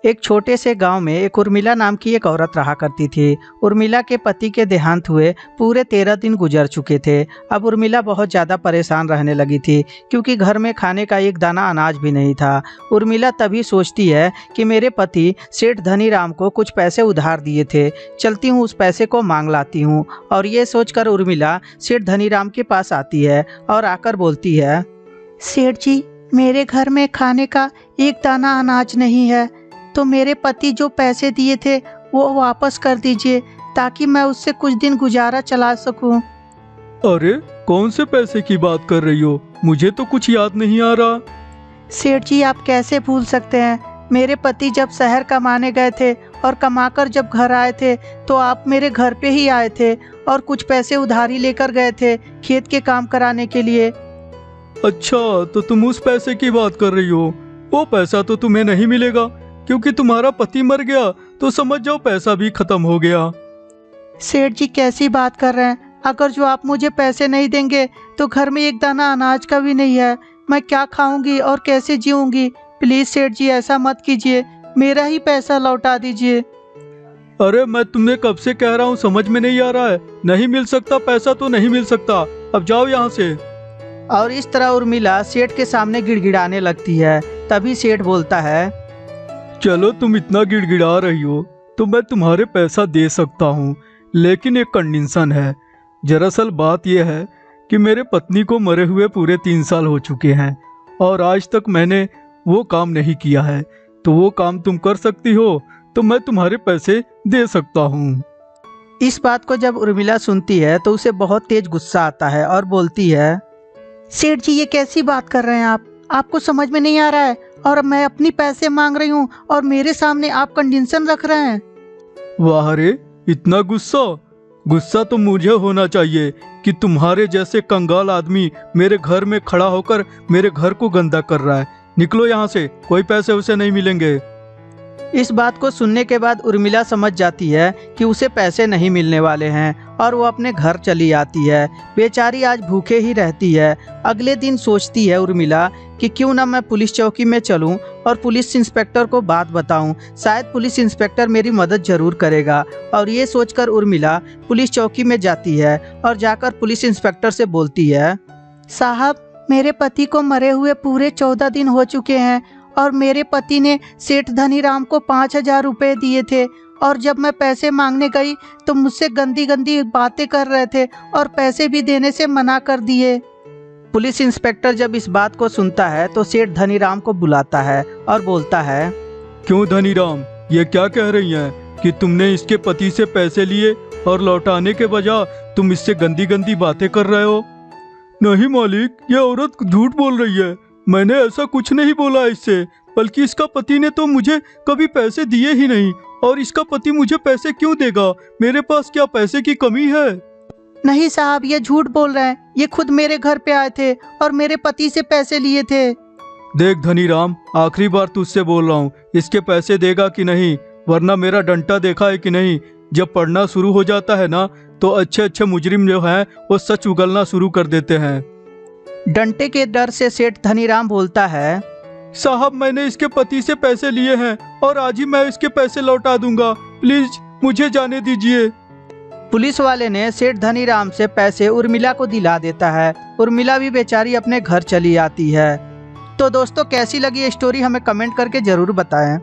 एक छोटे से गांव में एक उर्मिला नाम की एक औरत रहा करती थी। उर्मिला के पति के देहांत हुए पूरे 13 दिन गुजर चुके थे। अब उर्मिला बहुत ज़्यादा परेशान रहने लगी थी क्योंकि घर में खाने का एक दाना अनाज भी नहीं था। उर्मिला तभी सोचती है कि मेरे पति सेठ धनीराम को कुछ पैसे उधार दिए थे, चलती हूँ उस पैसे को मांग लाती हूँ। और ये सोचकर उर्मिला सेठ धनीराम के पास आती है और आकर बोलती है, सेठ जी, मेरे घर में खाने का एक दाना अनाज नहीं है, तो मेरे पति जो पैसे दिए थे वो वापस कर दीजिए ताकि मैं उससे कुछ दिन गुजारा चला सकूं। अरे कौन से पैसे की बात कर रही हो? मुझे तो कुछ याद नहीं आ रहा। सेठ जी, आप कैसे भूल सकते हैं? मेरे पति जब शहर कमाने गए थे और कमाकर जब घर आए थे तो आप मेरे घर पे ही आए थे और कुछ पैसे उधारी लेकर गए थे खेत के काम कराने के लिए। अच्छा, तो तुम उस पैसे की बात कर रही हो। वो पैसा तो तुम्हें नहीं मिलेगा क्योंकि तुम्हारा पति मर गया, तो समझ जाओ पैसा भी खत्म हो गया। सेठ जी, कैसी बात कर रहे हैं? अगर जो आप मुझे पैसे नहीं देंगे तो घर में एक दाना अनाज का भी नहीं है। मैं क्या खाऊंगी और कैसे जीऊंगी? प्लीज सेठ जी, ऐसा मत कीजिए, मेरा ही पैसा लौटा दीजिए। अरे मैं तुमने कब से कह रहा हूँ, समझ में नहीं आ रहा है? नहीं मिल सकता पैसा तो नहीं मिल सकता, अब जाओ यहाँ से। और इस तरह उर्मिला सेठ के सामने गिड़गिड़ाने लगती है। तभी सेठ बोलता है, चलो तुम इतना गिड़गिड़ा रही हो तो मैं तुम्हारे पैसा दे सकता हूँ, लेकिन एक कंडीशन है। दरअसल बात यह है कि मेरे पत्नी को मरे हुए पूरे 3 साल हो चुके हैं और आज तक मैंने वो काम नहीं किया है, तो वो काम तुम कर सकती हो तो मैं तुम्हारे पैसे दे सकता हूँ। इस बात को जब उर्मिला सुनती है तो उसे बहुत तेज गुस्सा आता है और बोलती है, सेठ जी, ये कैसी बात कर रहे हैं आप? आपको समझ में नहीं आ रहा है? और मैं अपनी पैसे मांग रही हूँ और मेरे सामने आप कंडीशन रख रहे हैं। वाह रे, इतना गुस्सा? गुस्सा तो मुझे होना चाहिए कि तुम्हारे जैसे कंगाल आदमी मेरे घर में खड़ा होकर मेरे घर को गंदा कर रहा है। निकलो यहाँ से, कोई पैसे उसे नहीं मिलेंगे। इस बात को सुनने के बाद उर्मिला समझ जाती है कि उसे पैसे नहीं मिलने वाले हैं और वो अपने घर चली आती है। बेचारी आज भूखे ही रहती है। अगले दिन सोचती है उर्मिला कि क्यों ना मैं पुलिस चौकी में चलूं और पुलिस इंस्पेक्टर को बात बताऊं, शायद पुलिस इंस्पेक्टर मेरी मदद जरूर करेगा। और ये सोचकर उर्मिला पुलिस चौकी में जाती है और जाकर पुलिस इंस्पेक्टर से बोलती है, साहब, मेरे पति को मरे हुए पूरे 14 दिन हो चुके हैं और मेरे पति ने सेठ धनीराम को 5,000 रुपये दिए थे और जब मैं पैसे मांगने गई तो मुझसे गंदी गंदी बातें कर रहे थे और पैसे भी देने से मना कर दिए। पुलिस इंस्पेक्टर जब इस बात को सुनता है तो सेठ धनीराम को बुलाता है और बोलता है, क्यों धनीराम, ये क्या कह रही हैं कि तुमने इसके पति से पैसे लिए और लौटाने के बजाय तुम इससे गंदी गंदी बातें कर रहे हो? नहीं मालिक, ये औरत झूठ बोल रही है। मैंने ऐसा कुछ नहीं बोला इससे, बल्कि इसका पति ने तो मुझे कभी पैसे दिए ही नहीं। और इसका पति मुझे पैसे क्यों देगा? मेरे पास क्या पैसे की कमी है? नहीं साहब, ये झूठ बोल रहे हैं। ये खुद मेरे घर पे आए थे और मेरे पति से पैसे लिए थे। देख धनीराम, आखिरी बार तुझसे बोल रहा हूँ, इसके पैसे देगा कि नहीं, वरना मेरा डंटा देखा है कि नहीं? जब पढ़ना शुरू हो जाता है ना, तो अच्छे अच्छे मुजरिम जो हैं वो सच उगलना शुरू कर देते हैं। डंटे के डर से सेठ धनीराम बोलता है, साहब, मैंने इसके पति से पैसे लिए हैं और आज ही मैं इसके पैसे लौटा दूंगा। प्लीज मुझे जाने दीजिए। पुलिस वाले ने सेठ धनीराम से पैसे उर्मिला को दिला देता है। उर्मिला भी बेचारी अपने घर चली आती है। तो दोस्तों, कैसी लगी ये स्टोरी हमें कमेंट करके जरूर बताएं।